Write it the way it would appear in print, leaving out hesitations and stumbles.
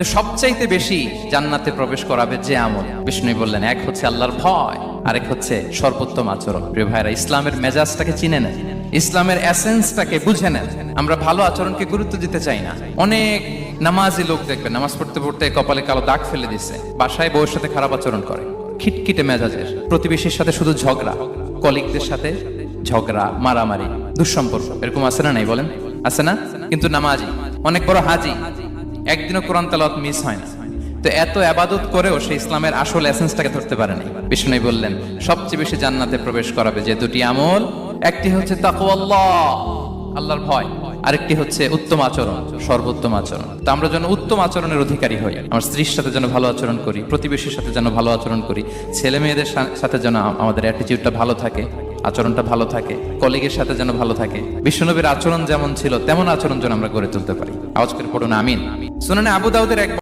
সবচাইতে বেশি জান্নাতে প্রবেশ করাবে যে আমল, বিষ্ণু বললেন, এক হচ্ছে আল্লাহর ভয়, আরেক হচ্ছে সর্বোত্তম আচরণ। প্রিয় ভাইরা, ইসলামের মেজাজটাকে চিনে নেন, ইসলামের এসেন্সটাকে বুঝে নেন। আমরা ভালো আচরণকে গুরুত্ব দিতে চাই না। অনেক নামাজি লোক দেখবেন নামাজ পড়তে পড়তে কপালে কালো দাগ ফেলে দিচ্ছে, বাসায় বউয়ের সাথে খারাপ আচরণ করে, খিটখিটে মেজাজের, প্রতিবেশীর সাথে শুধু ঝগড়া, কলিগদের সাথে ঝগড়া, মারামারি, দুঃসম্পর্ক, এরকম আছে না? নাই বলেন, আছে না? কিন্তু নামাজি, অনেক বড় হাজি, একদিনও কোরআন তেলাওয়াত মিস হয় না। তো এত আবাদত করেও সে ইসলামের আসল এসেন্সটাকে ধরতে পারেনি। বিষ্ণু বললেন, সবচেয়ে বেশি জান্নাতে প্রবেশ করাবে যে দুটি আমল, একটি হচ্ছে তাকওয়াল্লাহ, আল্লাহর ভয়, আরেকটি হচ্ছে উত্তম আচরণ, সর্বোত্তম আচরণ। তো আমরা যেন উত্তম আচরণের অধিকারী হই, আমার স্ত্রীর সাথে যেন ভালো আচরণ করি, প্রতিবেশীর সাথে যেন ভালো আচরণ করি, ছেলে মেয়েদের সাথে যেন আমাদের অ্যাটিটিউডটা ভালো থাকে, আচরণটা ভালো থাকে, কলিগের সাথে যেন ভালো থাকে। বিশ্বনবীর আচরণ যেমন ছিল তেমন আচরণ যেন আমরা গড়ে তুলতে পারি। আওয়াজ করে পড়ুন আমিন। সুনানে আবু দাউদের এক